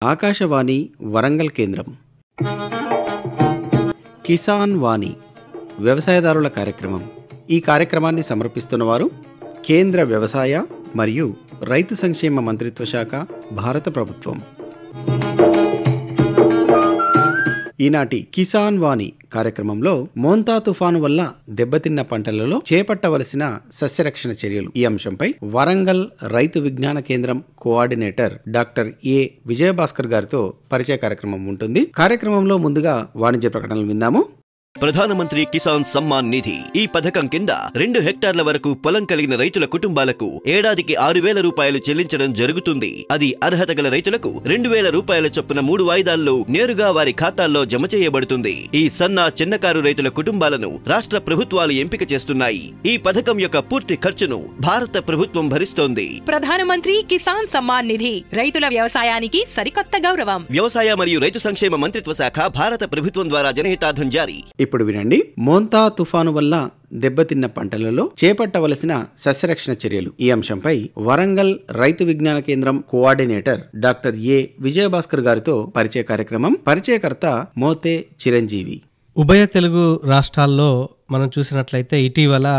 ఆకాశవాణి వరంగల్ కేంద్రం కిసాన్ వాణి వ్యవసాయదారుల కార్యక్రమం. ఈ కార్యక్రమాన్ని సమర్పిస్తున్నవారు కేంద్ర వ్యవసాయ మరియు రైతు సంక్షేమ మంత్రిత్వ శాఖ, భారత ప్రభుత్వం. ఈనాటి కిసాన్ వాణి కార్యక్రమంలో మోంతా తుఫాను వల్ల దెబ్బతిన్న పంటలలో చేపట్టవలసిన సస్యరక్షణ చర్యలు ఈ అంశంపై వరంగల్ రైతు విజ్ఞాన కేంద్రం కోఆర్డినేటర్ డాక్టర్ ఏ విజయభాస్కర్ గారితో పరిచయ కార్యక్రమం ఉంటుంది. కార్యక్రమంలో ముందుగా వాణిజ్య ప్రకటనలు విందాము. ప్రధానమంత్రి కిసాన్ సమ్మాన్ నిధి ఈ పథకం కింద 2 హెక్టార్ల వరకు పొలం కలిగిన రైతుల కుటుంబాలకు ఏడాదికి 6,000 రూపాయలు చెల్లించడం జరుగుతుంది. అది అర్హత గల రైతులకు 2,000 రూపాయల చొప్పున 3 వాయిదాల్లో నేరుగా వారి ఖాతాల్లో జమ చేయబడుతుంది. ఈ సన్న చిన్నకారు రైతుల కుటుంబాలను రాష్ట్ర ప్రభుత్వాలు ఎంపిక చేస్తున్నాయి. ఈ పథకం యొక్క పూర్తి ఖర్చును భారత ప్రభుత్వం భరిస్తోంది. ప్రధానమంత్రి కిసాన్ సమ్మాన్ నిధి రైతుల వ్యవసాయానికి సరికొత్త గౌరవం. వ్యవసాయ మరియు రైతు సంక్షేమ మంత్రిత్వ శాఖ, భారత ప్రభుత్వం ద్వారా జనహితార్థం జారీ. ఇప్పుడు వినండి. మోంతా తుఫాను వల్ల దెబ్బతిన్న పంటలలో చేపట్టవలసిన సస్యరక్షణ చర్యలు ఈ అంశంపై వరంగల్ రైతు విజ్ఞాన కేంద్రం కోఆర్డినేటర్ డాక్టర్ ఏ విజయభాస్కర్ గారితో పరిచయ కార్యక్రమం. పరిచయకర్త మోతే చిరంజీవి. ఉభయ తెలుగు రాష్ట్రాల్లో మనం చూసినట్లయితే ఇటీవల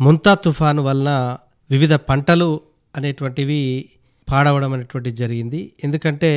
మోంతా తుఫాను వలన వివిధ పంటలు అనేటువంటివి పాడవడం అనేటువంటిది జరిగింది. ఎందుకంటే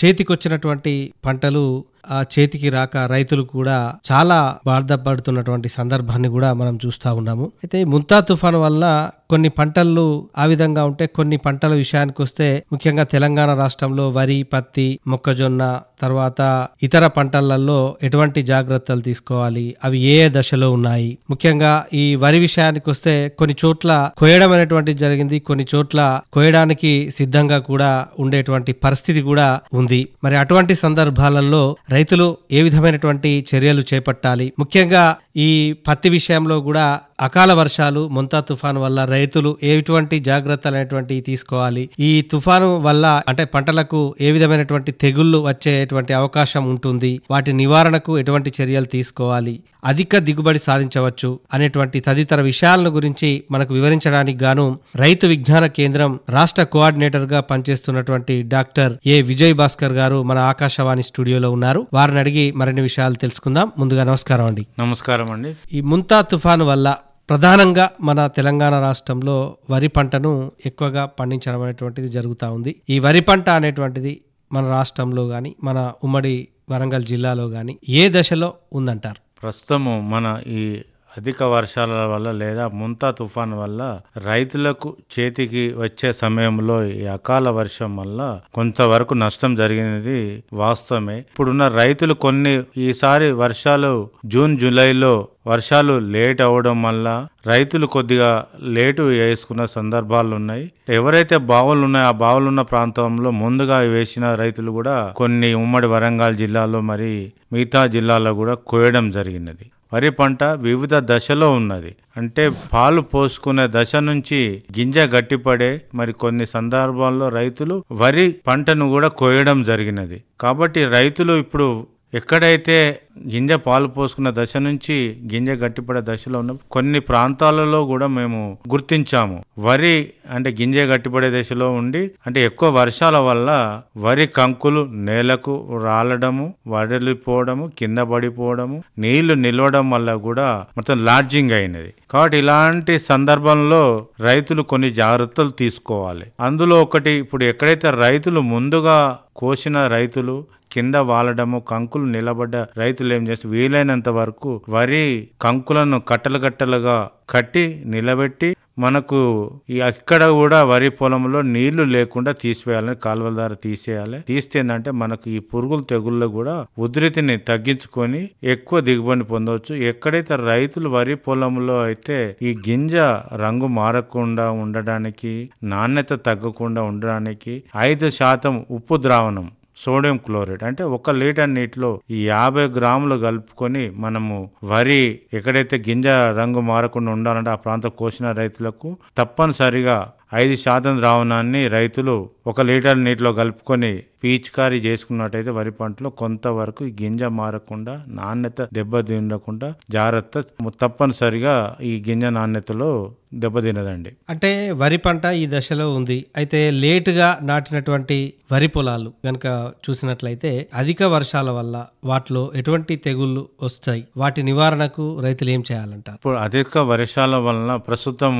చేతికొచ్చినటువంటి పంటలు ఆ చేతికి రాక రైతులు కూడా చాలా బాధపడుతున్నటువంటి సందర్భాన్ని కూడా మనం చూస్తూ ఉన్నాము. అయితే మోంతా తుఫాను వల్ల కొన్ని పంటలు ఆ విధంగా ఉంటే, కొన్ని పంటల విషయానికి వస్తే ముఖ్యంగా తెలంగాణ రాష్ట్రంలో వరి, పత్తి, మొక్కజొన్న, తర్వాత ఇతర పంటలలో ఎటువంటి జాగ్రత్తలు తీసుకోవాలి, అవి ఏ దశలో ఉన్నాయి. ముఖ్యంగా ఈ వరి విషయానికి వస్తే కొన్ని చోట్ల కోయడం అనేటువంటిది జరిగింది, కొన్ని చోట్ల కోయడానికి సిద్ధంగా కూడా ఉండేటువంటి పరిస్థితి కూడా ఉంది. మరి అటువంటి సందర్భాలలో రైతులు ఏ విధమైనటువంటి చర్యలు చేపట్టాలి? ముఖ్యంగా ఈ పత్తి విషయంలో కూడా అకాల వర్షాలు, మోంతా తుఫాను వల్ల రైతులు ఎటువంటి జాగ్రత్తలు అనేటువంటి తీసుకోవాలి? ఈ తుఫాను వల్ల అంటే పంటలకు ఏ విధమైనటువంటి తెగుళ్లు వచ్చేటువంటి అవకాశం ఉంటుంది, వాటి నివారణకు ఎటువంటి చర్యలు తీసుకోవాలి, అధిక దిగుబడి సాధించవచ్చు అనేటువంటి తదితర విషయాలను గురించి మనకు వివరించడానికి గాను రైతు విజ్ఞాన కేంద్రం రాష్ట్ర కోఆర్డినేటర్ గా పనిచేస్తున్నటువంటి డాక్టర్ ఏ విజయ్ భాస్కర్ గారు మన ఆకాశవాణి స్టూడియోలో ఉన్నారు. వారిని అడిగి మరిన్ని విషయాలు తెలుసుకుందాం. ముందుగా నమస్కారం అండి. నమస్కారం అండి. ఈ మోంతా తుఫాను వల్ల ప్రధానంగా మన తెలంగాణ రాష్ట్రంలో వరి పంటను ఎక్కువగా పండించడం అనేటువంటిది జరుగుతూ ఉంది. ఈ వరి పంట అనేటువంటిది మన రాష్ట్రంలో కానీ, మన ఉమ్మడి వరంగల్ జిల్లాలో కానీ ఏ దశలో ఉందంటారు? ప్రస్తుతము మన ఈ అధిక వర్షాల వల్ల లేదా మోంతా తుఫాను వల్ల రైతులకు చేతికి వచ్చే సమయంలో ఈ అకాల వర్షం వల్ల కొంతవరకు నష్టం జరిగినది వాస్తవమే. ఇప్పుడున్న రైతులు ఈసారి వర్షాలు జూన్ జూలైలో వర్షాలు లేట్ అవ్వడం వల్ల రైతులు కొద్దిగా లేటు వేసుకున్న సందర్భాలు ఉన్నాయి. ఎవరైతే బావులు ఉన్నాయో ఆ బావులు ఉన్న ప్రాంతంలో ముందుగా వేసిన రైతులు కూడా కొన్ని ఉమ్మడి వరంగల్ జిల్లాలో మరి మిగతా జిల్లాలో కూడా కోయడం జరిగినది. వరి పంట వివిధ దశలో ఉన్నది. అంటే పాలు పోసుకునే దశ నుంచి గింజ గట్టిపడే మరి కొన్ని సందర్భాల్లో రైతులు వరి పంటను కూడా కోయడం జరిగినది. కాబట్టి రైతులు ఇప్పుడు ఎక్కడైతే గింజ పాలు పోసుకున్న దశ నుంచి గింజ గట్టిపడే దశలో ఉన్న కొన్ని ప్రాంతాలలో కూడా మేము గుర్తించాము. వరి అంటే గింజ గట్టిపడే దశలో ఉండి అంటే ఎక్కువ వర్షాల వల్ల వరి కంకులు నేలకు రాలడము, వడలిపోవడము, కింద పడిపోవడము, నీళ్లు నిలవడం వల్ల కూడా మొత్తం లాడ్జింగ్ అయినది. కాబట్టి ఇలాంటి సందర్భంలో రైతులు కొన్ని జాగ్రత్తలు తీసుకోవాలి. అందులో ఒకటి, ఇప్పుడు ఎక్కడైతే రైతులు ముందుగా కోసిన రైతులు కింద వాలడము, కంకులు నిలబడ్డ రైతులు ఏం చేస్తే వీలైనంత వరకు వరి కంకులను కట్టలుగా కట్టి నిలబెట్టి మనకు అక్కడ కూడా వరి పొలంలో నీళ్లు లేకుండా తీసివేయాలని కాలువల ద్వారా తీసేయాలి. తీస్తే ఏంటంటే మనకు ఈ పురుగులు తెగుళ్ళు కూడా ఉధృతిని తగ్గించుకొని ఎక్కువ దిగుబడి పొందవచ్చు. ఎక్కడైతే రైతులు వరి పొలంలో అయితే ఈ గింజ రంగు మారకుండా ఉండడానికి, నాణ్యత తగ్గకుండా ఉండడానికి 5% ఉప్పు ద్రావణం, సోడియం క్లోరైడ్ అంటే 1 లీటర్ నీటిలో ఈ 50 గ్రాములు కలుపుకొని మనము వరి ఎక్కడైతే గింజ రంగు మారకుండా ఉండాలంటే ఆ ప్రాంతం కోసిన రైతులకు తప్పనిసరిగా 5% ద్రావణాన్ని రైతులు 1 లీటర్ నీటిలో కలుపుకొని పీచికారీ చేసుకున్నట్టయితే వరి పంటలో కొంతవరకు ఈ గింజ మారకుండా నాణ్యత దెబ్బతినకుండా జాగ్రత్త తప్పనిసరిగా ఈ గింజ నాణ్యతలో దెబ్బతినదండి. అంటే వరి పంట ఈ దశలో ఉంది. అయితే లేటుగా నాటినటువంటి వరి పొలాలు గనక చూసినట్లయితే అధిక వర్షాల వల్ల వాటిలో ఎటువంటి తెగుళ్ళు వస్తాయి, వాటి నివారణకు రైతులు ఏం చేయాలంటారు? ఇప్పుడు అధిక వర్షాల వలన ప్రస్తుతం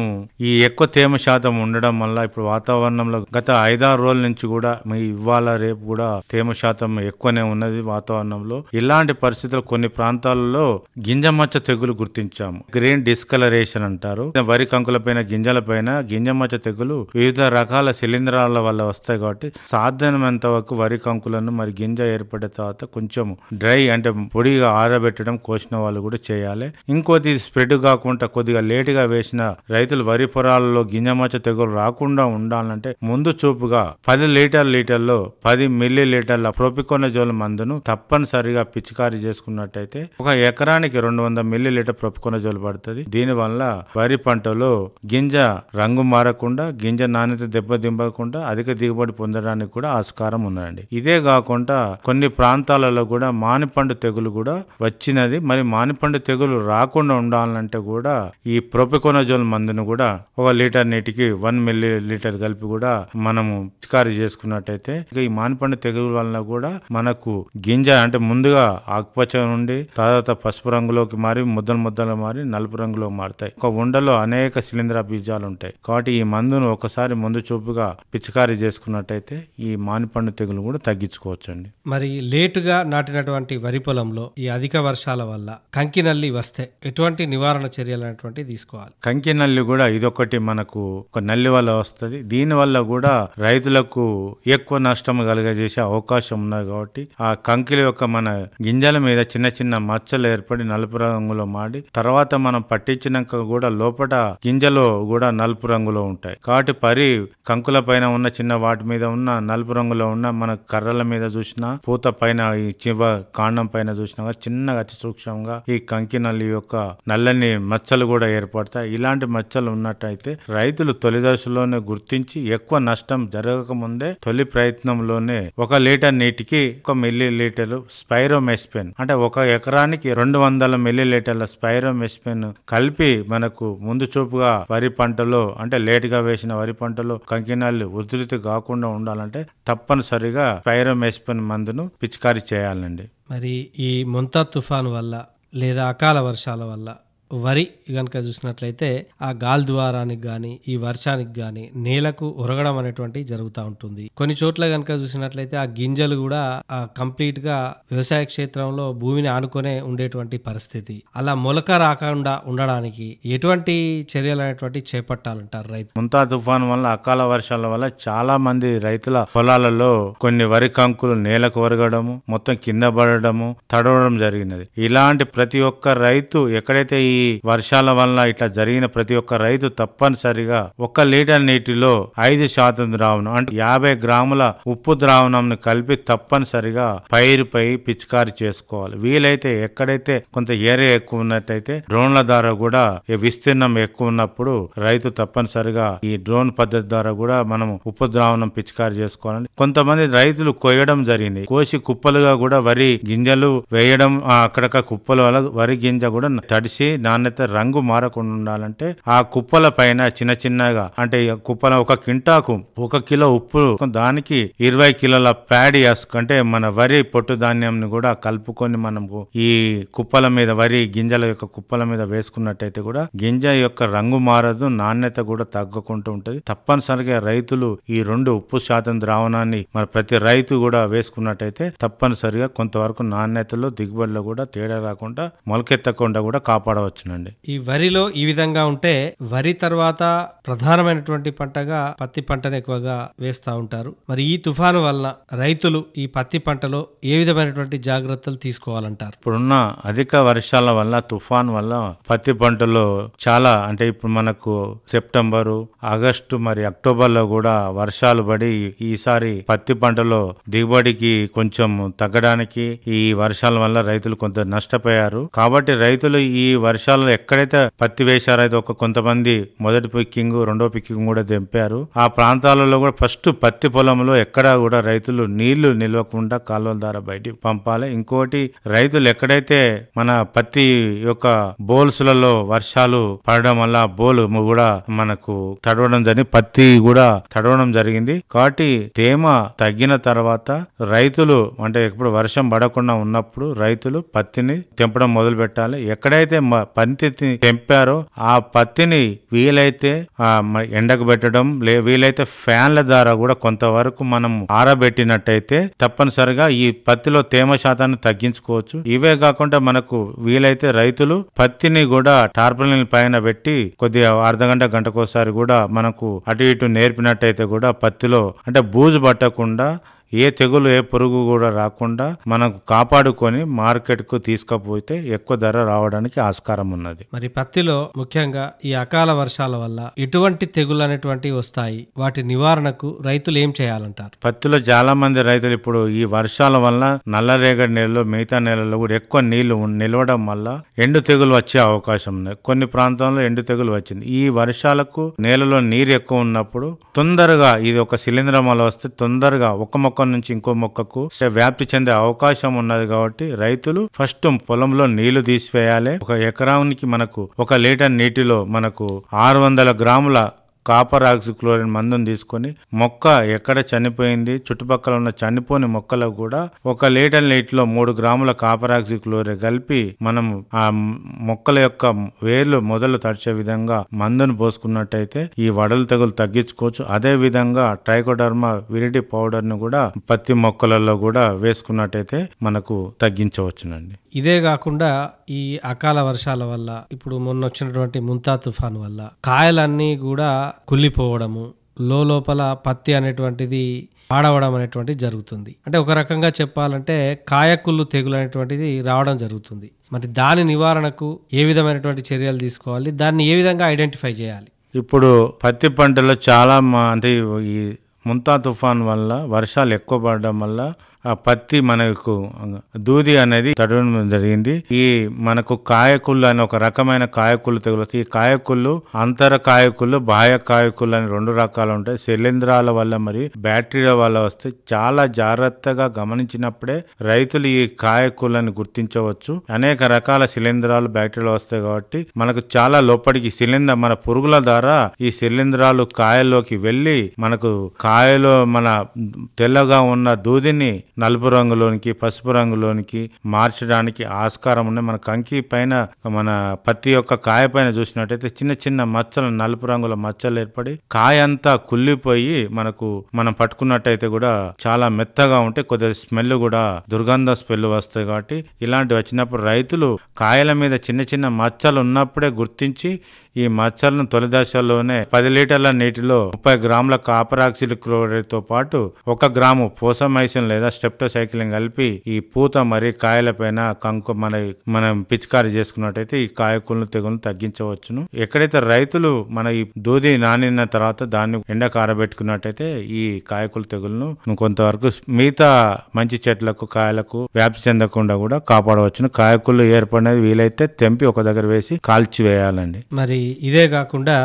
ఈ ఎక్కువ తేమ శాతం ఉండడం వల్ల ఇప్పుడు వాతావరణంలో గత 5-6 రోజుల నుంచి కూడా ఇవాళ రేపు కూడా తేమ శాతం ఎక్కువనే ఉన్నది వాతావరణంలో. ఇలాంటి పరిస్థితులు కొన్ని ప్రాంతాలలో గింజ మచ్చ తెగులు గుర్తించాము. గ్రెయిన్ డిస్కలరేషన్ అంటారు. వరి కంకులపైన గింజలపైన గింజ మచ్చ తెగులు వివిధ రకాల శిలీంధ్రాల వల్ల వస్తాయి. కాబట్టి సాధ్యమైనంత వరకు వరి కంకులను మరి గింజ ఏర్పడిన తర్వాత కొంచెం డ్రై అంటే పొడిగా ఆరబెట్టడం కోసిన వాళ్ళు కూడా చేయాలి. ఇంకోటి స్ప్రెడ్ కాకుండా కొద్దిగా లేటుగా వేసిన రైతులు వరి పొలాలలో గింజ మచ్చ తెగులు రాకుండా ఉండాలంటే ముందు చూపుగా 10 లీటర్లో 10 మిల్లీలీటర్ల ప్రొపికోనజోల్ మందును తప్పనిసరిగా పిచికారీ చేసుకున్నట్టయితే ఒక ఎకరానికి 200 మిల్లీలీటర్ ప్రొపికోనజోల్ పడుతుంది. దీనివల్ల వరి పంటలో గింజ రంగు మారకుండా గింజ నాణ్యత దెబ్బతింపకుండా అధిక దిగుబడి పొందడానికి కూడా ఆస్కారం ఉందండి. ఇదే కాకుండా కొన్ని ప్రాంతాలలో కూడా మానిపండు తెగులు కూడా వచ్చినది. మరి మానిపండు తెగులు రాకుండా ఉండాలంటే కూడా ఈ ప్రొపికోనజోల్ మందును కూడా 1 లీటర్ నీటికి 1 మిల్లీలీటర్ కలిపి కూడా మనము పిచికారీ చేసుకున్నట్టయితే ఈ మానిపండు తెగులు వలన కూడా మనకు గింజ అంటే ముందుగా ఆకుపచ్చ నుండి తర్వాత పసుపు రంగులోకి మారి ముద్దలు మారి నలుపు రంగులో మారుతాయి. ఒక ఉండలో అనేక శిలీంధ్ర బీజాలు ఉంటాయి. కాబట్టి ఈ మందును ఒకసారి ముందు చూపుగా పిచికారీ చేసుకున్నట్టయితే ఈ మానిపండు తెగులు కూడా తగ్గించుకోవచ్చండి. మరి లేటుగా నాటినటువంటి వరి పొలంలో ఈ అధిక వర్షాల వల్ల కంకి నల్లి వస్తే ఎటువంటి నివారణ చర్యలు అనేటువంటి తీసుకోవాలి? కంకి నల్లి కూడా ఇదొకటి మనకు ఒక నల్లి వల్ల వస్తుంది. దీని వల్ల కూడా రైతులకు ఎక్కువ నష్టం కలుగజేసే అవకాశం ఉన్నది. కాబట్టి ఆ కంకిల యొక్క మన గింజల మీద చిన్న చిన్న మచ్చలు ఏర్పడి నలుపు రంగులో మాడి తర్వాత మనం పట్టించినాక కూడా లోపల గింజలో కూడా నలుపు రంగులో ఉంటాయి. కాబట్టి కంకుల పైన ఉన్న చిన్న వాటి మీద ఉన్న నలుపు రంగులో ఉన్న మన కర్రల మీద చూసినా పూత పైన ఈ కాండం పైన చూసినా చిన్నగా అతి సూక్ష్మంగా ఈ కంకి నల్లి యొక్క నల్లని మచ్చలు కూడా ఏర్పడతాయి. ఇలాంటి మచ్చలు ఉన్నట్టయితే రైతులు తొలి దశలోనే గుర్తించి ఎక్కువ నష్టం జరగక ముందే తొలి ప్రయత్నంలోనే 1 లీటర్ నీటికి 1 మిల్లీలీటర్ స్పైరోమెస్పెన్ అంటే 1 ఎకరానికి 200 మిల్లీలీటర్ల స్పైరోమెస్పెన్ కలిపి మనకు ముందు చూపుగా వరి పంటలో అంటే లేటుగా వేసిన వరి పంటలో కంకినల్లి ఉధృతి కాకుండా ఉండాలంటే తప్పనిసరిగా స్పైరోమెస్పెన్ మందును పిచికారీ చేయాలండి. మరి ఈ మొంతా తుఫాను వల్ల లేదా అకాల వర్షాల వల్ల వరి కనుక చూసినట్లయితే ఆ గాలి ద్వారానికి కానీ ఈ వర్షానికి కానీ నేలకు ఒరగడం అనేటువంటి జరుగుతూ ఉంటుంది. కొన్ని చోట్ల కనుక చూసినట్లయితే ఆ గింజలు కూడా కంప్లీట్ గా వ్యవసాయ క్షేత్రంలో భూమిని ఆనుకునే ఉండేటువంటి పరిస్థితి. అలా మొలక రాకుండా ఉండడానికి ఎటువంటి చర్యలు అనేటువంటి చేపట్టాలంటారు రైతు? ముంతా తుఫాను వల్ల అకాల వర్షాల వల్ల చాలా మంది రైతుల పొలాలలో కొన్ని వరి కంకులు నేలకు ఒరగడము మొత్తం కింద పడడము తడవడం జరిగినది. ఇలాంటి ప్రతి ఒక్క రైతు ఎక్కడైతే ఈ వర్షాల వల్ల ఇట్లా జరిగిన ప్రతి ఒక్క రైతు తప్పనిసరిగా 1 లీటర్ నీటిలో 5% ద్రావణం అంటే 50 గ్రాముల ఉప్పు ద్రావణంను కలిపి తప్పనిసరిగా పైరుపై పిచికారీ చేసుకోవాలి. వీలైతే ఎక్కడైతే కొంత ఏరియా ఎక్కువ ఉన్నట్టయితే డ్రోన్ల ద్వారా కూడా విస్తీర్ణం ఎక్కువ ఉన్నప్పుడు రైతు తప్పనిసరిగా ఈ డ్రోన్ పద్ధతి ద్వారా కూడా మనం ఉప్పు ద్రావణం పిచికారీ చేసుకోవాలని కొంతమంది రైతులు కోయడం జరిగింది. కోసి కుప్పలుగా కూడా వరి గింజలు వేయడం అక్కడక్కడ కుప్పల వల్ల వరి గింజ కూడా తడిసి నాణ్యత రంగు మారకుండా ఉండాలంటే ఆ కుప్పల పైన చిన్న చిన్నగా అంటే కుప్పల 1 కింటాకు 1 కిలో ఉప్పు దానికి 20 కిలోల ప్యాడీ అంటే మన వరి పొట్టు ధాన్యం కూడా కలుపుకొని మనము ఈ కుప్పల మీద వరి గింజల యొక్క కుప్పల మీద వేసుకున్నట్టయితే కూడా గింజ యొక్క రంగు మారదు, నాణ్యత కూడా తగ్గకుండా ఉంటది. తప్పనిసరిగా రైతులు ఈ 2 ఉప్పు శాతం ద్రావణాన్ని మన ప్రతి రైతు కూడా వేసుకున్నట్టయితే తప్పనిసరిగా కొంతవరకు నాణ్యతలో దిగుబడిలో కూడా తేడా రాకుండా మొలకెత్తకుండా కూడా కాపాడవచ్చునండి. ఈ వరిలో ఈ విధంగా ఉంటే వరి తర్వాత ప్రధానమైనటువంటి పంటగా పత్తి పంటను ఎక్కువగా వేస్తూ ఉంటారు. మరి ఈ తుఫాను వలన రైతులు ఈ పత్తి పంటలో ఏ విధమైనటువంటి జాగ్రత్తలు తీసుకోవాలంటారు? ఇప్పుడున్న అధిక వర్షాల వల్ల తుఫాన్ వల్ల పత్తి పంటలో చాలా అంటే ఇప్పుడు మనకు సెప్టెంబరు, ఆగస్టు మరి అక్టోబర్ లో కూడా వర్షాలు పడి ఈసారి పత్తి పంటలో దిగుబడికి కొంచెం తగ్గడానికి ఈ వర్షాల వల్ల రైతులు కొంత నష్టపోయారు. కాబట్టి రైతులు ఈ వర్ష వర్షాలు ఎక్కడైతే పత్తి వేశారో అయితే కొంతమంది మొదటి పిక్కింగ్ రెండో పిక్కింగ్ కూడా తెంపారు. ఆ ప్రాంతాలలో కూడా ఫస్ట్ పత్తి పొలంలో ఎక్కడా కూడా రైతులు నీళ్లు నిల్వకుండా కాలువల ద్వారా బయటికి పంపాలి. ఇంకోటి రైతులు ఎక్కడైతే మన పత్తి యొక్క బోల్స్లలో వర్షాలు పడడం వల్ల బోలు కూడా మనకు తడవడం జరిగింది, పత్తి కూడా తడవడం జరిగింది. కాబట్టి తేమ తగ్గిన తర్వాత రైతులు అంటే ఎప్పుడు వర్షం పడకుండా ఉన్నప్పుడు రైతులు పత్తిని తెంపడం మొదలు పెట్టాలి. ఎక్కడైతే పత్తిని తెంపారో ఆ పత్తిని వీలైతే ఎండకు పెట్టడం వీలైతే ఫ్యాన్ల ద్వారా కూడా కొంతవరకు మనం ఆరబెట్టినట్టయితే తప్పనిసరిగా ఈ పత్తిలో తేమ శాతాన్ని తగ్గించుకోవచ్చు. ఇవే కాకుండా మనకు వీలైతే రైతులు పత్తిని కూడా టార్పాలిన్ పైన పెట్టి కొద్దిగా అర్ధగంట గంటకోసారి కూడా మనకు అటు ఇటు నేర్పినట్టయితే కూడా పత్తిలో అంటే బూజు పట్టకుండా ఏ తెగులు ఏ పురుగు కూడా రాకుండా మనకు కాపాడుకొని మార్కెట్కు తీసుకపోతే ఎక్కువ ధర రావడానికి ఆస్కారం ఉన్నది. మరి పత్తిలో ముఖ్యంగా ఈ అకాల వర్షాల వల్ల ఎటువంటి తెగులు అనేటువంటివి వస్తాయి, వాటి నివారణకు రైతులు ఏం చేయాలంటారు? పత్తిలో చాలా మంది రైతులు ఇప్పుడు ఈ వర్షాల వల్ల నల్లరేగడి నేలలో మిగతా నేలలో కూడా ఎక్కువ నీళ్లు నిలవడం వల్ల ఎండు తెగులు వచ్చే అవకాశం ఉంది. కొన్ని ప్రాంతాల్లో ఎండు తెగులు వచ్చింది. ఈ వర్షాలకు నేలలో నీరు ఎక్కువ ఉన్నప్పుడు తొందరగా ఇది ఒక శిలీంధ్రం వల్ల వస్తే తొందరగా ఒక మొక్క నుంచి ఇంకో మొక్కకు వ్యాప్తి చెందే అవకాశం ఉన్నది. కాబట్టి రైతులు ఫస్ట్ పొలంలో నీళ్లు తీసివేయాలి. ఒక ఎకరానికి మనకు 1 లీటర్ నీటిలో మనకు 600 గ్రాముల కాపర్ ఆక్సిక్లోరైడ్ మందును తీసుకొని మొక్క ఎక్కడ చనిపోయింది చుట్టుపక్కల ఉన్న చనిపోని మొక్కలకు కూడా 1 లీటర్ నీటిలో 3 గ్రాముల కాపర్ ఆక్సిక్లోరైడ్ కలిపి మనం ఆ మొక్కల యొక్క వేర్లు మొదలు తడిచే విధంగా మందును పోసుకున్నట్టయితే ఈ వడలు తెగులు తగ్గించుకోవచ్చు. అదే విధంగా ట్రైకోడర్మా విరిడి పౌడర్ ను కూడా పత్తి మొక్కలలో కూడా వేసుకున్నట్టయితే మనకు తగ్గించవచ్చునండి. ఇదే కాకుండా ఈ అకాల వర్షాల వల్ల ఇప్పుడు మొన్న వచ్చినటువంటి ముంతా తుఫాన్ వల్ల కాయలన్నీ కూడా కుళ్ళిపోవడము, లోపల పత్తి అనేటువంటిది పాడవడం అనేటువంటిది జరుగుతుంది. అంటే ఒక రకంగా చెప్పాలంటే కాయకుళ్ళు తెగులు అనేటువంటిది రావడం జరుగుతుంది. మరి దాని నివారణకు ఏ విధమైనటువంటి చర్యలు తీసుకోవాలి, దాన్ని ఏ విధంగా ఐడెంటిఫై చేయాలి? ఇప్పుడు పత్తి పంటలో చాలా అంటే ఈ ముంతా తుఫాన్ వల్ల వర్షాలు ఎక్కువ పడడం వల్ల ఆ పత్తి మనకు దూది అనేది తడవడం జరిగింది. ఈ మనకు కాయకుళ్ళు అనే ఒక రకమైన కాయకుళ్ళు తెగులు. ఈ కాయకుళ్ళు అంతర కాయకుళ్ళు, బాహ్య కాయకుళ్ళు అని 2 రకాలు ఉంటాయి. శిలీంధ్రాల వల్ల మరి బ్యాక్టీరియా వల్ల వస్తే చాలా జాగ్రత్తగా గమనించినప్పుడే రైతులు ఈ కాయకుళ్ళని గుర్తించవచ్చు. అనేక రకాల శిలీంధ్రాలు బ్యాక్టీరియాలు వస్తాయి కాబట్టి మనకు చాలా లోపలికి మన పురుగుల ద్వారా ఈ శిలీంధ్రాలు కాయల్లోకి వెళ్ళి మనకు కాయలో మన తెల్లగా ఉన్న దూదిని నలుపు రంగులోనికి పసుపు రంగులోనికి మార్చడానికి ఆస్కారం ఉన్నాయి. మన కంకి పైన మన పత్తి యొక్క కాయ పైన చూసినట్టయితే చిన్న చిన్న మచ్చలు నలుపు రంగుల మచ్చలు ఏర్పడి కాయ అంతా కుళ్ళిపోయి మనం పట్టుకున్నట్టయితే కూడా చాలా మెత్తగా ఉంటే కొద్దిగా స్మెల్ కూడా దుర్గంధ స్మెల్ వస్తాయి. కాబట్టి ఇలాంటివి వచ్చినప్పుడు రైతులు కాయల మీద చిన్న చిన్న మచ్చలు ఉన్నప్పుడే గుర్తించి ఈ మచ్చలను తొలి దశలోనే 10 లీటర్ల నీటిలో 30 గ్రాముల కాపర్ ఆక్సిక్లోరైడ్ తో పాటు 1 గ్రాము పోసమైసిన్ లేదా స్టెప్టోసైక్లిన్ కలిపి ఈ పూత మరి కాయల పైన మనం పిచికారీ చేసుకున్నట్టయితే ఈ కాయకులను తెగులను తగ్గించవచ్చును. ఎక్కడైతే రైతులు మన ఈ దూది నానిన తర్వాత దాన్ని ఎండకు ఆరబెట్టుకున్నట్టయితే ఈ కాయకుల తెగులను కొంతవరకు మిగతా మంచి చెట్లకు కాయలకు వ్యాప్తి చెందకుండా కూడా కాపాడవచ్చును. కాయకులు ఏర్పడినది వీలైతే తెంపి ఒక దగ్గర వేసి కాల్చివేయాలండి. మరి ఇదే కాకుండా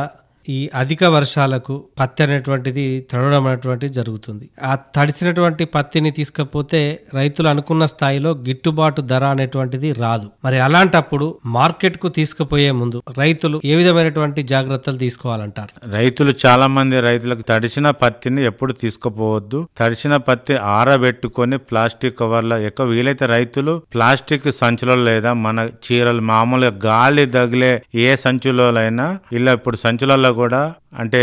ఈ అధిక వర్షాలకు పత్తి అనేటువంటిది తడవడం అనేటువంటిది జరుగుతుంది. ఆ తడిసినటువంటి పత్తిని తీసుకపోతే రైతులు అనుకున్న స్థాయిలో గిట్టుబాటు ధర అనేటువంటిది రాదు. మరి అలాంటప్పుడు మార్కెట్ కు తీసుకుపోయే ముందు రైతులు ఏ విధమైనటువంటి జాగ్రత్తలు తీసుకోవాలంటారు? రైతులు చాలా మంది రైతులకు తడిసిన పత్తిని ఎప్పుడు తీసుకుపోవద్దు. తడిసిన పత్తి ఆరబెట్టుకొని ప్లాస్టిక్ కవర్ల ఎక్కువ వీలైతే రైతులు ప్లాస్టిక్ సంచులలో లేదా మన చీరలు మామూలుగా గాలి తగిలే ఏ సంచులైనా ఇలా ఇప్పుడు సంచులలో కూడా అంటే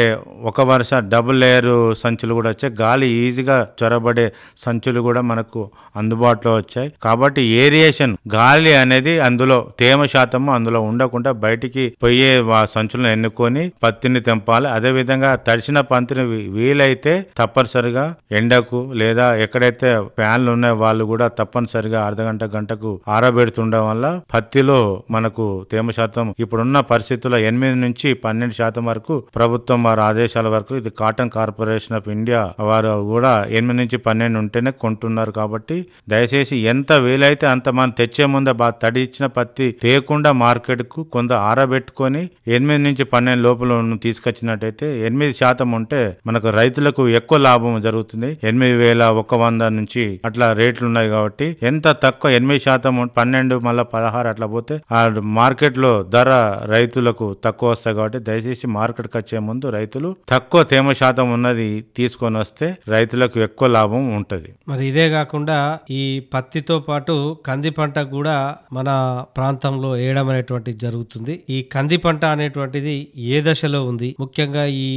ఒక వరుస డబుల్ లేయర్ సంచులు కూడా వచ్చాయి. గాలి ఈజీగా చొరబడే సంచులు కూడా మనకు అందుబాటులో వచ్చాయి. కాబట్టి ఏరియేషన్ గాలి అనేది అందులో తేమ శాతము అందులో ఉండకుండా బయటికి పోయే సంచులను ఎన్నుకొని పత్తిని తెంపాలి. అదే విధంగా తడిసిన పత్తిని వీలైతే తప్పనిసరిగా ఎండకు లేదా ఎక్కడైతే ఫ్యాన్లు ఉన్నాయో వాళ్ళు కూడా తప్పనిసరిగా అర్ధగంట గంటకు ఆరబెడుతుండడం వల్ల పత్తిలో మనకు తేమ శాతం ఇప్పుడున్న పరిస్థితుల్లో 8 నుంచి 12% వరకు వరకు ప్రభుత్వం వారి ఆదేశాల వరకు ఇది కాటన్ కార్పొరేషన్ ఆఫ్ ఇండియా వారు కూడా 8 నుంచి 12 ఉంటేనే కొంటున్నారు. కాబట్టి దయచేసి ఎంత వీలైతే అంత మనం తెచ్చే ముందే బాగా తడి ఇచ్చిన పత్తి తేయకుండా మార్కెట్ కు కొంత ఆరబెట్టుకొని 8 నుంచి 12 లోపల తీసుకొచ్చినట్టయితే 8% ఉంటే మనకు రైతులకు ఎక్కువ లాభం జరుగుతుంది. 8,100 నుంచి అట్లా రేట్లు ఉన్నాయి. కాబట్టి ఎంత తక్కువ 8%, 12 మళ్ళీ 16 అట్లా పోతే ఆ మార్కెట్ లో ధర రైతులకు తక్కువ వస్తాయి. కాబట్టి దయచేసి మార్కెట్ కి వచ్చే ముందు రైతులు తక్కువ తేమ శాతం ఉన్నది తీసుకొని వస్తే రైతులకు ఎక్కువ లాభం ఉంటది. మరి ఇదే కాకుండా ఈ పత్తితో పాటు కంది పంట కూడా మన ప్రాంతంలో వేయడం అనేటువంటిది జరుగుతుంది. ఈ కంది పంట అనేటువంటిది ఏ దశలో ఉంది? ముఖ్యంగా ఈ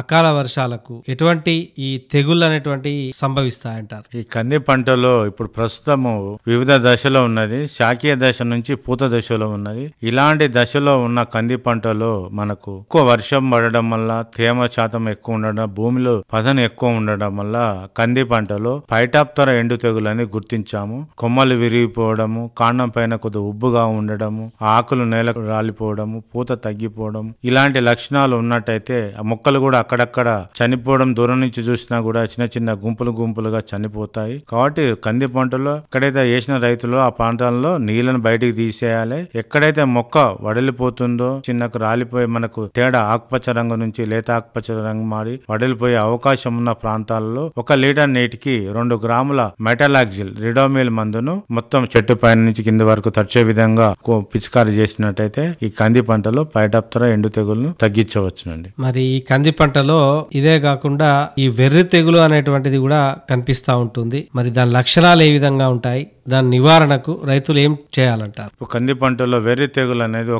అకాల వర్షాలకు ఎటువంటి ఈ తెగుళ్ళు అనేటువంటి సంభవిస్తాయంటారు? ఈ కంది పంటలో ఇప్పుడు ప్రస్తుతము వివిధ దశలో ఉన్నది. శాఖీయ దశ నుంచి పూత దశలో ఉన్నది. ఇలాంటి దశలో ఉన్న కంది పంటలో మనకు ఎక్కువ వర్షం పడడం వల్ల, తేమ శాతం ఎక్కువ ఉండడం, భూమిలో పదను ఎక్కువ ఉండడం వల్ల కంది పంటలో పైటాప్తర ఎండు తెగులు అని గుర్తించాము. కొమ్మలు విరిగిపోవడము, కాండం పైన కొద్ది ఉబ్బుగా ఉండడము, ఆకులు నేలకు రాలిపోవడము, పూత తగ్గిపోవడం, ఇలాంటి లక్షణాలు ఉన్నట్టయితే ఆ మొక్కలు కూడా అక్కడక్కడ చనిపోవడం, దూరం నుంచి చూసినా కూడా చిన్న చిన్న గుంపులుగా చనిపోతాయి. కాబట్టి కంది పంటలో ఎక్కడైతే వేసిన రైతులు ఆ ప్రాంతాల్లో నీళ్లను బయటికి తీసేయాలి. ఎక్కడైతే మొక్క వడలిపోతుందో, చిన్నకు రాలిపోయి మనకు తేడా ఆకుపచ్చ రంగు నుంచి లేత ఆకుపచ్చ రంగు మారి వడలిపోయే అవకాశం ఉన్న ప్రాంతాల్లో 1 లీటర్ నీటికి 2 గ్రాముల మెటలాక్సిల్ రిడోమిల్ మందును మొత్తం చెట్టు పైన నుంచి కింద వరకు తడిచే విధంగా పిచికారీ చేసినట్టయితే ఈ కంది పంటలో పైటాప్తర ఎండు తెగులను తగ్గించవచ్చునండి. మరి ఈ కంది పంటలో ఇదే కాకుండా ఈ వెర్రి తెగులు అనేటువంటిది కూడా కనిపిస్తా ఉంటుంది. మరి దాని లక్షణాలు ఏ విధంగా ఉంటాయి? దాని నివారణకు రైతులు ఏం చేయాలంటారు? కంది పంటలో వెర్రి తెగులు అనేది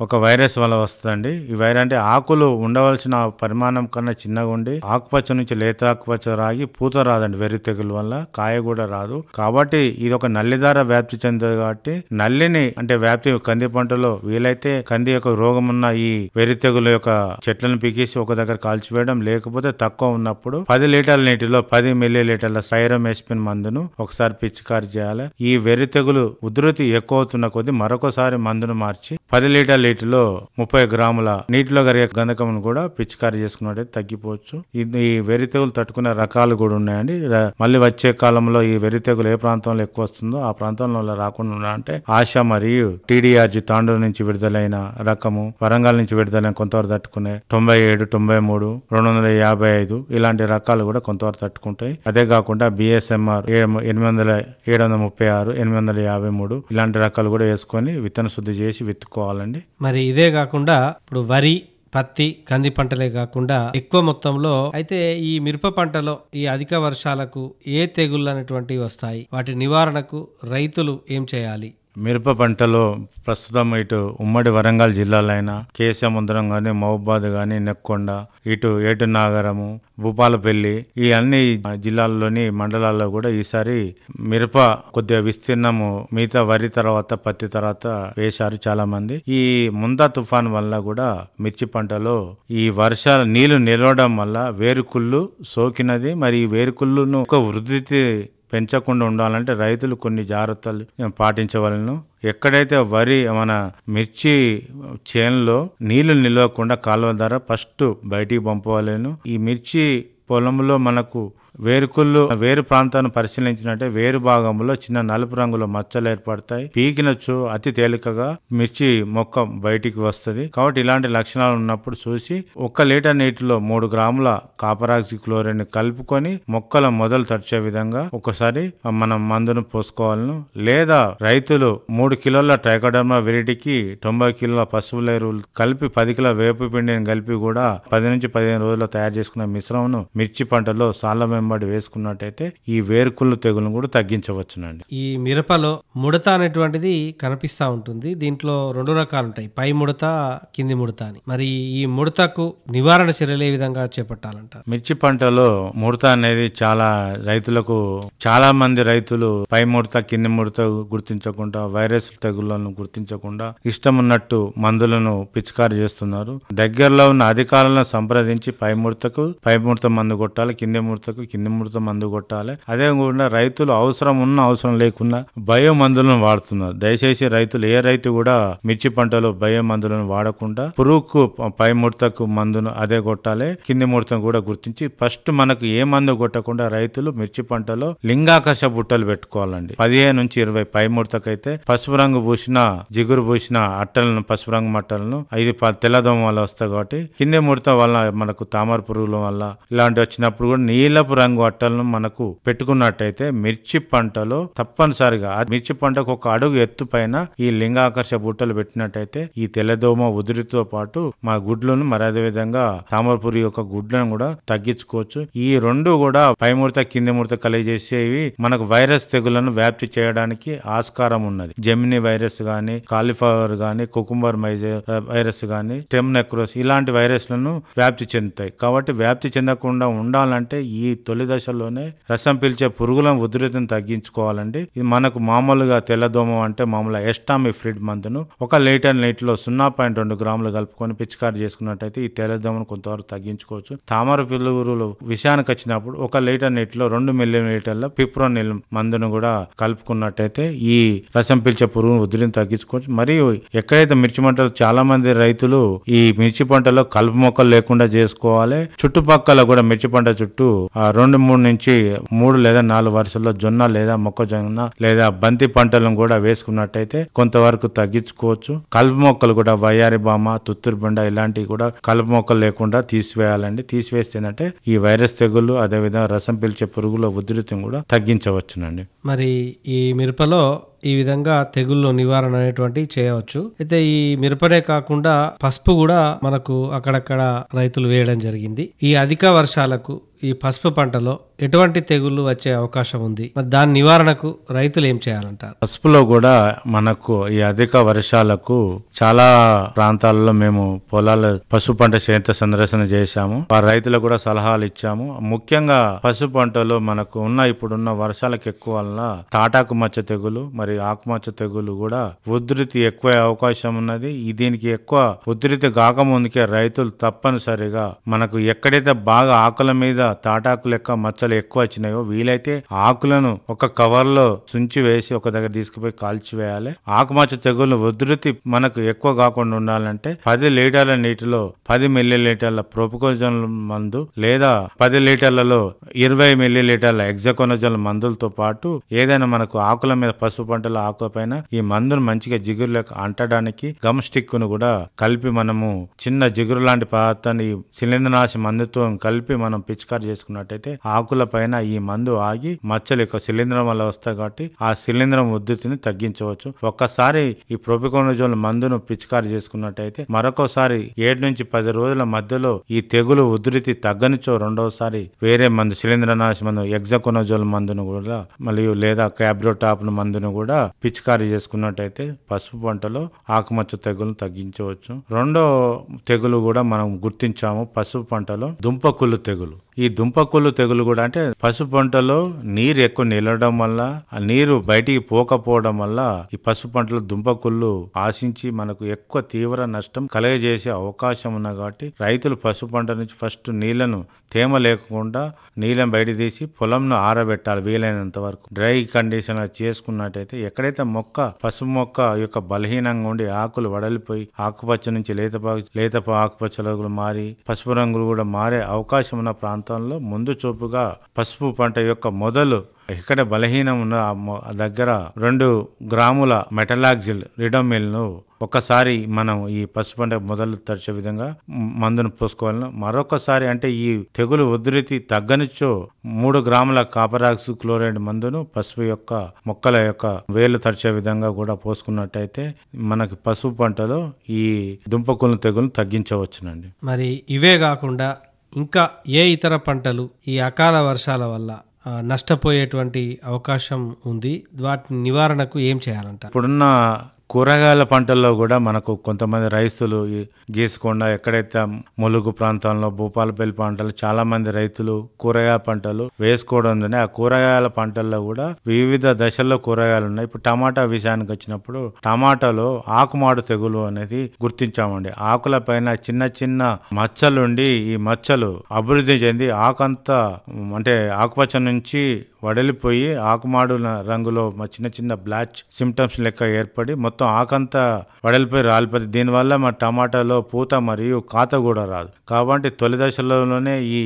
ఒక వైరస్ వల్ల వస్తుందండి. ఈ వైరస్ అంటే ఆకులు ఉండవలసిన పరిమాణం కన్నా చిన్నగా ఉండి ఆకుపచ్చ నుంచి లేత ఆకుపచ్చ రాగి పూత రాదండి. వెర్రి తెగులు వల్ల కాయ కూడా రాదు. కాబట్టి ఇది ఒక నల్లి ద్వారా వ్యాప్తి చెందుతుంది. కాబట్టి నల్లిని అంటే వ్యాప్తి కంది పంటలో వీలైతే కంది యొక్క రోగం ఉన్న ఈ వెర్రి తెగులు యొక్క చెట్లను పీకేసి ఒక దగ్గర కాల్చివేయడం, లేకపోతే తక్కువ ఉన్నప్పుడు 10 లీటర్ల నీటిలో 10 మిల్లీలీటర్ల సైరమెస్పిన్ మందును ఒకసారి పిచికారీ చేయాలి. ఈ వెర్రి తెగులు ఉధృతి ఎక్కువ అవుతున్న కొద్దీ మరొకసారి మందును మార్చి 10 లీటర్ల నీటిలో 30 గ్రాముల నీటిలో కరిగే గంధకమును కూడా పిచికారీ చేసుకున్నట్టయితే తగ్గిపోవచ్చు. ఈ వెర్రి తెగులు తట్టుకునే రకాలు కూడా ఉన్నాయండి. మళ్ళీ వచ్చే కాలంలో ఈ వెర్రి తెగులు ఏ ప్రాంతంలో ఎక్కువ వస్తుందో ఆ ప్రాంతంలో రాకుండా అంటే ఆశ మరియు TDRG తాండూరు నుంచి విడుదలైన రకము, వరంగల్ నుంచి విడుదలైన కొంతవరకు తట్టుకునే 97, 93, 255 ఇలాంటి రకాలు కూడా కొంతవరకు తట్టుకుంటాయి. అదే కాకుండా BSMR 736, 853 ఇలాంటి రకాలు కూడా వేసుకొని విత్తన శుద్ధి చేసి విత్తుకోవాలండి. మరి ఇదే కాకుండా ఇప్పుడు వరి, పత్తి, కంది పంటలే కాకుండా ఎక్కువ మొత్తంలో అయితే ఈ మిరప పంటలో ఈ అధిక వర్షాలకు ఏ తెగుళ్ళు అనేటువంటివి వస్తాయి? వాటి నివారణకు రైతులు ఏం చేయాలి? మిరప పంటలో ప్రస్తుతం ఇటు ఉమ్మడి వరంగల్ జిల్లాలైన కేశముద్రం గాని, మహబూబాద్ గాని, నెక్కొండ, ఇటు ఏటునాగరము, భూపాలపల్లి ఈ అన్ని జిల్లాల్లోని మండలాల్లో కూడా ఈసారి మిరప కొద్దిగా విస్తీర్ణము మిగతా వరి తర్వాత పత్తి తర్వాత వేశారు చాలా మంది. ఈ ముందా తుఫాన్ వల్ల కూడా మిర్చి పంటలో ఈ వర్షాల నీళ్లు నిలవడం వల్ల వేరుకుళ్ళు సోకినది. మరి ఈ వేరుకుళ్ళును ఒక వృద్ధి పెంచకుండా ఉండాలంటే రైతులు కొన్ని జాగ్రత్తలు పాటించవలను. ఎక్కడైతే వరి మన మిర్చి చేనులో నీళ్లు నిలవకుండా కాలువ ద్వారా ఫస్ట్ బయటికి పంపవలేను. ఈ మిర్చి పొలంలో మనకు వేరు ప్రాంతాన్ని పరిశీలించినట్టే వేరు భాగంలో చిన్న నలుపు రంగులో మచ్చలు ఏర్పడతాయి. పీకినచ్చు అతి తేలికగా మిర్చి మొక్క బయటికి వస్తుంది. కాబట్టి ఇలాంటి లక్షణాలు ఉన్నప్పుడు చూసి 1 లీటర్ నీటిలో 3 గ్రాముల కాపరాక్సిక్లోరైడ్ కలుపుకొని మొక్కల మొదలు తడిచే విధంగా ఒకసారి మనం మందును పోసుకోవాలను. లేదా రైతులు 3 కిలోల ట్రైకోడర్మా విరిడికి 90 కిలోల పశువుల ఎరువులు కలిపి 10 కిలో వేపు పిండిని కలిపి కూడా 10 నుంచి 15 రోజుల్లో తయారు చేసుకున్న మిశ్రమను మిర్చి పంటలో సాల వేసుకున్నట్టయితే ఈ వేరుకుళ్ళు తెగులను కూడా తగ్గించవచ్చునండి. ఈ మిరపలో ముడత అనేటువంటిది కనిపిస్తా ఉంటుంది. దీంట్లో 2 రకాలు ఉంటాయి, పై ముడత, కింది ముడత అని. మరి ఈ ముడతకు నివారణ చర్యలు ఏ విధంగా చేపట్టాలంటారు? మిర్చి పంటలో ముడత అనేది చాలా మంది రైతులు పై ముడత కింది ముడత గుర్తించకుండా, వైరస్ తెగుళ్లను గుర్తించకుండా ఇష్టం ఉన్నట్టు మందులను పిచికారీ చేస్తున్నారు. దగ్గరలో ఉన్న అధికారులను సంప్రదించి పై ముడత మందు కొట్టాలి, కింది ముడతకు కింది ముడత మందు కొట్టాలి. అదే కాకుండా రైతులు అవసరం లేకుండా బయో మందులను వాడుతున్నారు. దయచేసి రైతులు ఏ రైతు కూడా మిర్చి పంటలో బయో మందులను వాడకుండా పురుగుకు పై ముడతకు మందును అదే కొట్టాలి. కింది ముడతను కూడా గుర్తించి ఫస్ట్ మనకు ఏ మందు కొట్టకుండా రైతులు మిర్చి పంటలో లింగాకర్ష బుట్టలు పెట్టుకోవాలండి. 15 నుంచి 20 పై ముడతకైతే పసుపు రంగు పూసిన జిగురు పూసిన అట్టలను పసుపు రంగు మట్టలను 5 తెల్లదోమ వల్ల వస్తాయి కాబట్టి కింది ముడత వల్ల మనకు తామర పురుగుల వల్ల ఇలాంటి వచ్చినప్పుడు కూడా నీలపు రంగు అట్టలను మనకు పెట్టుకున్నట్టయితే మిర్చి పంటలో తప్పనిసరిగా ఆ మిర్చి పంటకు ఒక అడుగు ఎత్తు పైన ఈ లింగాకర్ష బుట్టలు పెట్టినట్టయితే ఈ తెల్లదోమ ఉధృతితో పాటు మా గుడ్లను మరి అదే విధంగా తామర పురుగు యొక్క గుడ్లను కూడా తగ్గించుకోవచ్చు. ఈ రెండు కూడా పై ముడత కింది ముడత కలిగజేసేవి మనకు వైరస్ తెగులను వ్యాప్తి చేయడానికి ఆస్కారం ఉన్నది. జెమిని వైరస్ గాని, కాలిఫ్లవర్ గాని, కుకుంబర్ వైరస్ గాని, స్టెమ్ నెక్రోస్ ఇలాంటి వైరస్లను వ్యాప్తి చెందుతాయి. కాబట్టి వ్యాప్తి చెందకుండా ఉండాలంటే ఈ తొలి దశలోనే రసం పీల్చే పురుగుల ఉధృతిని తగ్గించుకోవాలండి. ఇది మనకు మామూలుగా తెల్లదోమ అంటే మామూలుగా ఎస్టామిఫ్రిడ్ మందును 1 లీటర్ నీటిలో 0.2 గ్రాములు కలుపుకొని పిచికారి చేసుకున్నట్టయితే ఈ తెల్లదోమను కొంతవరకు తగ్గించుకోవచ్చు. తామర పురుగులు విషయానికి వచ్చినప్పుడు 1 లీటర్ నీటిలో 2 మిల్లీలీటర్ల పిప్రోనిల్ మందును కూడా కలుపుకున్నట్టయితే ఈ రసం పీల్చే పురుగును ఉధృతిని తగ్గించుకోవచ్చు. మరియు ఎక్కడైతే మిర్చి పంటలు చాలా మంది రైతులు ఈ మిర్చి పంటలో కలుపు మొక్కలు లేకుండా చేసుకోవాలి. చుట్టుపక్కల కూడా మిర్చి పంట చుట్టూ 2-3 నుంచి 3 లేదా 4 వరుసల్లో జొన్న లేదా మొక్కజొన్న లేదా బంతి పంటలను కూడా వేసుకున్నట్టయితే కొంతవరకు తగ్గించుకోవచ్చు. కలుపు మొక్కలు కూడా వయ్యారి బామ, తుత్తూరు బెండ ఇలాంటివి కూడా కలుపు మొక్కలు లేకుండా తీసివేయాలండి. తీసివేస్తే ఏంటంటే ఈ వైరస్ తెగులు అదేవిధంగా రసం పీల్చే పురుగుల ఉధృతిని కూడా తగ్గించవచ్చునండి. మరి ఈ మిరపలో ఈ విధంగా తెగుళ్ళు నివారణ అనేటువంటివి చేయవచ్చు. అయితే ఈ మిరపనే కాకుండా పసుపు కూడా మనకు అక్కడక్కడ రైతులు వేయడం జరిగింది. ఈ అధిక వర్షాలకు ఈ పసుపు పంటలో ఎటువంటి తెగుళ్ళు వచ్చే అవకాశం ఉంది? మరి దాని నివారణకు రైతులు ఏం చేయాలంటారు? పసుపులో కూడా మనకు ఈ అధిక వర్షాలకు చాలా ప్రాంతాలలో మేము పొలాల పసుపు పంట చేత సందర్శన చేశాము. ఆ రైతులకు కూడా సలహాలు ఇచ్చాము. ముఖ్యంగా పసుపు పంటలో మనకు ఇప్పుడున్న వర్షాలకు ఎక్కువ వల్ల తాటాకు మచ్చ తెగులు మరి ఆకుమచ్చ తెగులు కూడా ఉధృతి ఎక్కువ అవకాశం ఉన్నది. దీనికి ఎక్కువ ఉధృతి కాకముందుకే రైతులు తప్పనిసరిగా మనకు ఎక్కడైతే బాగా ఆకుల మీద తాటాకు లెక్క మచ్చలు ఎక్కువ వచ్చినాయో వీలైతే ఆకులను ఒక కవర్ లో సుంచి వేసి ఒక దగ్గర తీసుకుపోయి కాల్చివేయాలి. ఆకుమచ్చ తెగులు ఉధృతి మనకు ఎక్కువ కాకుండా ఉండాలంటే 10 లీటర్ల నీటిలో 10 మిల్లీలీటర్ల ప్రోపికోజోన్ మందు లేదా 10 లీటర్లలో 20 మిల్లీలీటర్ల హెక్సాకోనజోల్ మందులతో పాటు ఏదైనా మనకు ఆకుల మీద పసుపు పంటల ఆకుల పైన ఈ మందును మంచిగా జిగురులకు అంటడానికి గమ్ స్టిక్ ను కూడా కలిపి మనము చిన్న జిగురు లాంటి పదార్థాన్ని శిలీంద్రనాశి మందుతో కలిపి మనం పిచికారి చేసుకున్నట్టయితే ఆకుల పైన ఈ మందు ఆగి మచ్చలు యొక్క శిలీంద్రం వల్ల వస్తాయి కాబట్టి ఆ శిలీంద్రం ఉధృతిని తగ్గించవచ్చు. ఒక్కసారి ఈ ప్రోపికోనజోల్ మందును పిచికారి చేసుకున్నట్టయితే మరొకసారి 7 నుంచి 10 రోజుల మధ్యలో ఈ తెగులు ఉధృతి తగ్గనిచో రెండవసారి వేరే మందు శిలీంద్రనాశి మందు హెక్సాకోనజోల్ మందును కూడా మరియు లేదా క్యాబ్రోటాప్ మందును కూడా పిచికారి చేసుకున్నట్టయితే పసుపు పంటలో ఆకుమచ్చ తెగులు తగ్గించవచ్చు. రెండో తెగులు కూడా మనం గుర్తించాము పసుపు పంటలో దుంపకుళ్ళు తెగులు. ఈ దుంపకుళ్ళు తెగులు కూడా అంటే పసుపు పంటలో నీరు ఎక్కువ నిలవడం వల్ల ఆ నీరు బయటికి పోకపోవడం వల్ల ఈ పసుపు పంటలో దుంపకుళ్ళు ఆశించి మనకు ఎక్కువ తీవ్ర నష్టం కలగజేసే అవకాశం ఉన్న కాబట్టి రైతులు పసుపు పంట నుంచి ఫస్ట్ నీళ్లను తేమ లేకుండా నీళ్ళని బయట తీసి పొలంను ఆరబెట్టాలి. వీలైనంత వరకు డ్రై కండిషన్ చేసుకున్నట్టయితే ఎక్కడైతే పసుపు మొక్క యొక్క బలహీనంగా ఉండి ఆకులు వడలిపోయి ఆకుపచ్చ నుంచి లేత ఆకుపచ్చలు మారి పసుపు రంగులు కూడా మారే అవకాశం ఉన్న ప్రాంతంలో ముందు చూపుగా పసుపు పంట యొక్క మొదలు ఇక్కడ బలహీనం ఉన్న దగ్గర 2 గ్రాముల మెటలాక్సిల్ రిడోమిల్ ను ఒకసారి మనం ఈ పసుపు పంట మొదలు తడిచే విధంగా మందును పోసుకోవాలను. మరొకసారి అంటే ఈ తెగులు ఉధృతి తగ్గనిచ్చో 3 గ్రాముల కాపరాక్సి క్లోరైడ్ మందును పసుపు యొక్క మొక్కల యొక్క వేలు తడిచే విధంగా కూడా పోసుకున్నట్టయితే మనకి పసుపు పంటలో ఈ దుంపకుళ్ళు తెగులు తగ్గించవచ్చునండి. మరి ఇవే కాకుండా ఇంకా ఏ ఇతర పంటలు ఈ అకాల వర్షాల వల్ల నష్టపోయేటువంటి అవకాశం ఉంది? వాటి నివారణకు ఏం చేయాలంటారు? ఇప్పుడున్న కూరగాయల పంటల్లో కూడా మనకు కొంతమంది రైతులు గీసుకొండ ఎక్కడైతే ములుగు ప్రాంతంలో భూపాలపల్లి పంటలు చాలా మంది రైతులు కూరగాయల పంటలు వేసుకోవడం ఉంది. ఆ కూరగాయల పంటల్లో కూడా వివిధ దశల్లో కూరగాయలు ఉన్నాయి. ఇప్పుడు టమాటా విషయానికి వచ్చినప్పుడు టమాటాలో ఆకుమాడు తెగులు అనేది గుర్తించామండి. ఆకుల పైన చిన్న చిన్న మచ్చలుండి ఈ మచ్చలు అభివృద్ధి చెంది ఆకంతా అంటే ఆకుపచ్చ నుంచి వడలిపోయి ఆకుమాడు రంగులో చిన్న చిన్న బ్లాచ్ సిమ్టమ్స్ లెక్క ఏర్పడి మొత్తం ఆకంతా వడలిపోయి రాలిపోతుంది. దీనివల్ల మా టమాటాలో పూత మరియు కాత కూడా రాదు. కాబట్టి తొలి దశలోనే ఈ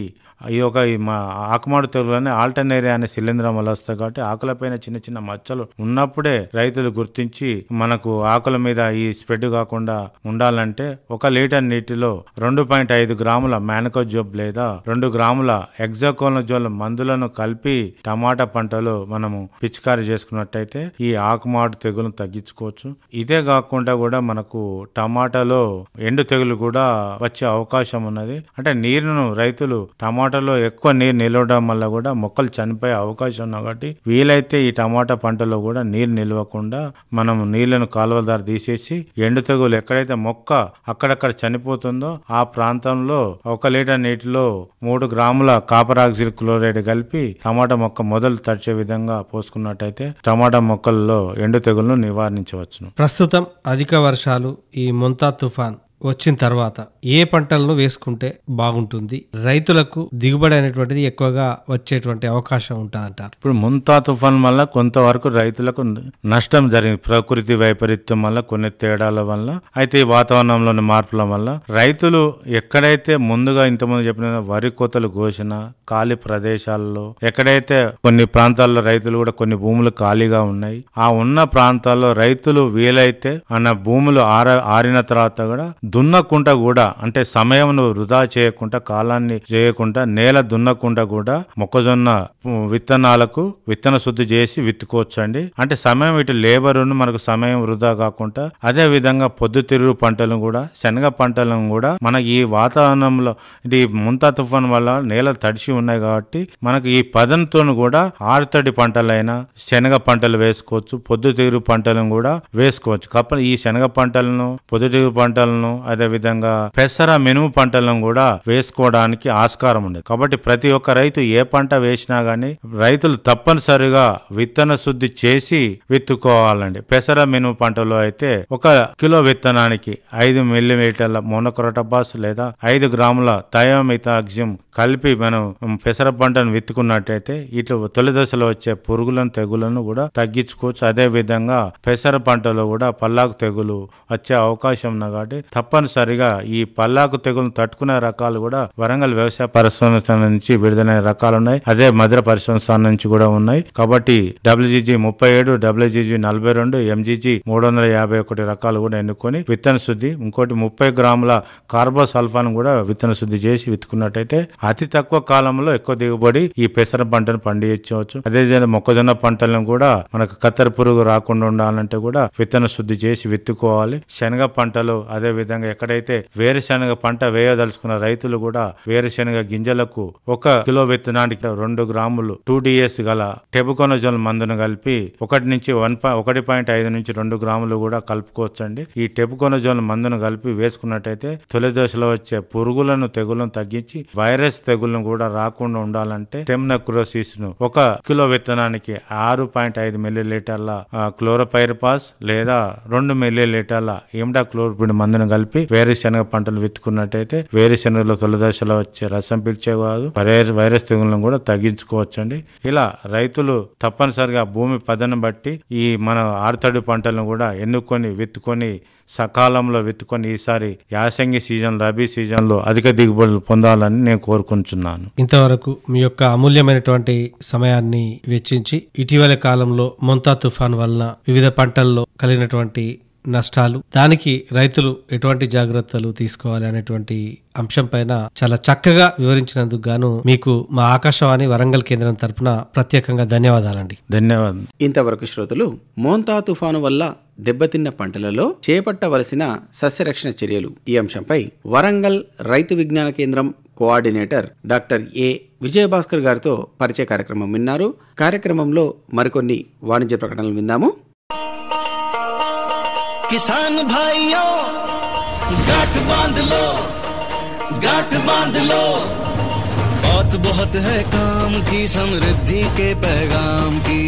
మా ఆకుమాడు తెగులునే ఆల్టర్నేరియా అనే శిలీంధ్రం వల్ల వస్తాయి. కాబట్టి ఆకులపైన చిన్న చిన్న మచ్చలు ఉన్నప్పుడే రైతులు గుర్తించి మనకు ఆకుల మీద ఈ స్ప్రెడ్ కాకుండా ఉండాలంటే 1 లీటర్ నీటిలో 2.5 గ్రాముల మ్యానకోజోబ్ లేదా 2 గ్రాముల హెక్సాకోనజోల్ మందులను కలిపి టమాటా పంటలో మనము పిచికారీ చేసుకున్నట్టయితే ఈ ఆకుమాడు తెగులను తగ్గించుకోవచ్చు. ఇదే కాకుండా కూడా మనకు టమాటాలో ఎండు తెగులు కూడా వచ్చే అవకాశం ఉన్నది. అంటే నీరును రైతులు టమాటాలో ఎక్కువ నీరు నిలవడం వల్ల కూడా మొక్కలు చనిపోయే అవకాశం ఉంది. కాబట్టి వీలైతే ఈ టమాటా పంటలో కూడా నీరు నిలవకుండా మనం నీళ్లను కాలువల ద్వారా తీసేసి ఎండు తెగులు ఎక్కడైతే మొక్క అక్కడక్కడ చనిపోతుందో ఆ ప్రాంతంలో 1 లీటర్ నీటిలో 3 గ్రాముల కాపర్ ఆక్సిల్ క్లోరైడ్ కలిపి టమాటా మొక్క మొదలు తడిచే విధంగా పోసుకున్నట్టయితే టమాటా మొక్కల్లో ఎండు తెగులను నివారించవచ్చును. ప్రస్తుతం అధిక వర్షాలు ఈ మొంతా తుఫాన్ వచ్చిన తర్వాత ఏ పంటలను వేసుకుంటే బాగుంటుంది, రైతులకు దిగుబడి అనేటువంటిది ఎక్కువగా వచ్చేటువంటి అవకాశం ఉంటుందంటారు? ఇప్పుడు మొంతా తుఫాన్ వల్ల కొంతవరకు రైతులకు నష్టం జరిగింది. ప్రకృతి వైపరీత్యం వల్ల కొన్ని తేడాల వల్ల అయితే ఈ వాతావరణంలోని మార్పుల వల్ల రైతులు ఎక్కడైతే ముందుగా ఇంతకుముందు చెప్పిన వరి కోతలు కోసిన ఖాళీ ప్రదేశాల్లో ఎక్కడైతే కొన్ని ప్రాంతాల్లో రైతులు కూడా కొన్ని భూములు ఖాళీగా ఉన్నాయి, ఆ ఉన్న ప్రాంతాల్లో రైతులు వీలైతే అన్న భూములు ఆరిన తర్వాత కూడా దున్నకుండా కూడా అంటే సమయంను వృధా చేయకుండా కాలాన్ని చేయకుండా నేల దున్నకుండా కూడా మొక్కజొన్న విత్తనాలకు విత్తన శుద్ధి చేసి విత్తుకోవచ్చండి. అంటే సమయం ఇటు లేబరును మనకు సమయం వృధా కాకుండా అదే విధంగా పొద్దుతిరుగు పంటలను కూడా శనగ పంటలను కూడా మనకి ఈ వాతావరణంలో ఇది ముంతా తుఫాన్ వల్ల నేల తడిసి ఉన్నాయి కాబట్టి మనకు ఈ పదంతో కూడా ఆరుతడి పంటలైనా శనగ పంటలు వేసుకోవచ్చు, పొద్దుతిరుగు పంటలను కూడా వేసుకోవచ్చు. కాబట్టి ఈ శనగ పంటలను పొద్దుతిరుగు పంటలను అదే విధంగా పెసర మినుము పంటలను కూడా వేసుకోవడానికి ఆస్కారం ఉండేది. కాబట్టి ప్రతి ఒక్క రైతు ఏ పంట వేసినా గానీ రైతులు తప్పనిసరిగా విత్తన శుద్ధి చేసి విత్తుకోవాలండి. పెసర మినుము పంటలో అయితే 1 కిలో విత్తనానికి 5 మిల్లీమీటర్ల మోనోక్రోటోఫాస్ లేదా 5 గ్రాముల థయోమిథాక్సిమ్ కలిపి మనం పెసర పంటను విత్తుకున్నట్టయితే ఇట్లా తొలి దశలో వచ్చే పురుగులను తెగులను కూడా తగ్గించుకోవచ్చు. అదే విధంగా పెసర పంటలో కూడా పల్లాకు తెగులు వచ్చే అవకాశం ఉంది. కాబట్టి తప్పనిసరిగా ఈ పల్లాకు తెగులను తట్టుకునే రకాలు కూడా వరంగల్ వ్యవసాయ పరిశోధన స్థానం నుంచి విడుదలైన రకాలు ఉన్నాయి. అదే మధుర పరిశోధన స్థానం నుంచి కూడా ఉన్నాయి. కాబట్టి WGG 37, WGG 42, MGG 351 రకాలు కూడా ఎన్నుకొని విత్తన శుద్ధి ఇంకోటి 30 గ్రాముల కార్బోసల్ఫాన్ కూడా విత్తన శుద్ధి చేసి విత్తుకున్నట్టయితే అతి తక్కువ కాలంలో ఎక్కువ దిగుబడి ఈ పెసర పంటను పండించవచ్చు. అదే మొక్కజొన్న పంటలను కూడా మనకు కత్తెర పురుగు రాకుండా ఉండాలంటే కూడా విత్తన శుద్ధి చేసి విత్తుకోవాలి. శనగ పంటలు అదే విధంగా ఎక్కడైతే వేరుశనగ పంట వేయదలుచుకున్న రైతులు కూడా వేరుశనగ గింజలకు 1 కిలో విత్తనానికి 2 గ్రాములు 2DS గల టెబుకోనజోల్ మందును కలిపి 1.5 నుంచి 2 గ్రాములు కూడా కలుపుకోవచ్చండి. ఈ టెబుకోనజోల్ మందును కలిపి వేసుకున్నట్టయితే తొలి దశలో వచ్చే పురుగులను తెగులను తగ్గించి వైరస్ తెగులను కూడా రాకుండా ఉండాలంటే టెమ్నక్రోసిస్ ను 1 కిలో విత్తనానికి 6.5 మిల్లీలీటర్ల క్లోరోపైరిపాస్ లేదా 2 మిల్లీలీటర్ల ఇమిడాక్లోపిడ్ మందును కలిపి వేరుశనగ పంటలు విత్తుకున్నట్టయితే వేరుశనగలో తొలి దశలో వచ్చే రసం పీల్చేవాదు వైరస్ తెగులను కూడా తగ్గించుకోవచ్చండి. ఇలా రైతులు తప్పనిసరిగా భూమి పదను బట్టి ఈ మన ఆరుతడి పంటలను కూడా ఎన్నుకొని విత్తుకొని సకాలంలో విత్తుకొని ఈసారి యాసంగి సీజన్ రబీ సీజన్ లో అధిక దిగుబడులు పొందాలని నేను కోరుకుంటున్నాను. ఇంతవరకు మీ యొక్క అమూల్యమైనటువంటి సమయాన్ని వెచ్చించి ఇటీవల కాలంలో మొంతా తుఫాన్ వలన వివిధ పంటల్లో కలిగినటువంటి నష్టాలు, దానికి రైతులు ఎటువంటి జాగ్రత్తలు తీసుకోవాలి అనేటువంటి అంశం పైన చాలా చక్కగా వివరించినందుకు గాను మీకు మా ఆకాశవాణి వరంగల్ కేంద్రం తరపున ప్రత్యేకంగా ధన్యవాదాలండి. ధన్యవాదాలు. ఇంతవరకు శ్రోతలు మోంతా తుఫాను వల్ల దెబ్బతిన్న పంటలలో చేపట్టవలసిన సస్యరక్షణ చర్యలు ఈ అంశంపై వరంగల్ రైతు విజ్ఞాన కేంద్రం కోఆర్డినేటర్ డాక్టర్ ఏ విజయభాస్కర్ గారితో పరిచయ కార్యక్రమం విన్నారు. కార్యక్రమంలో మరికొన్ని వాణిజ్య ప్రకటనలు విందాము. किसान भाइयों गांठ बांध लो, गांठ बांध लो। बहुत बहुत है काम की, समृद्धि के पैगाम की।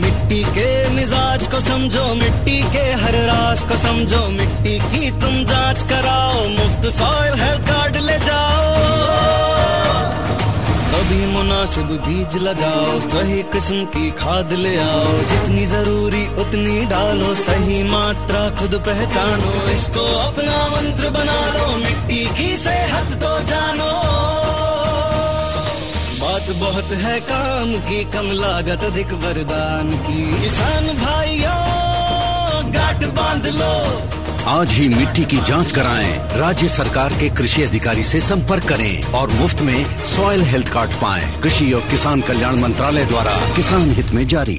मिट्टी के मिजाज को समझो, मिट्टी के हर राज को समझो, मिट्टी की तुम जांच कराओ, मुफ्त सॉइल हेल्थ कार्ड ले जाओ। कभी मुनासिब बीज लगाओ, सही किस्म की खाद ले आओ, जितनी जरूरी उतनी डालो, सही मात्रा खुद पहचानो, इसको अपना मंत्र बना लो, मिट्टी की सेहत को जानो। बात बहुत है काम की, कम लागत अधिक वरदान की। किसान भाइयों गांठ बांध लो, आज ही मिट्टी की जांच कराएं। राज्य सरकार के कृषि अधिकारी से संपर्क करें और मुफ्त में सॉइल हेल्थ कार्ड पाएं। कृषि और किसान कल्याण मंत्रालय द्वारा किसान हित में जारी।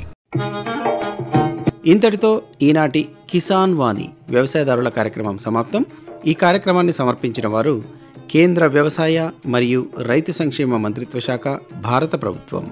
ఇంతటితో ఈనాటి కిసాన్ వాణి వ్యవసాయదారుల కార్యక్రమం సమాప్తం. ఈ కార్యక్రమాన్ని సమర్పించిన వారు కేంద్ర వ్యవసాయ మరియు రైతు సంక్షేమ మంత్రిత్వ శాఖ, భారత ప్రభుత్వం.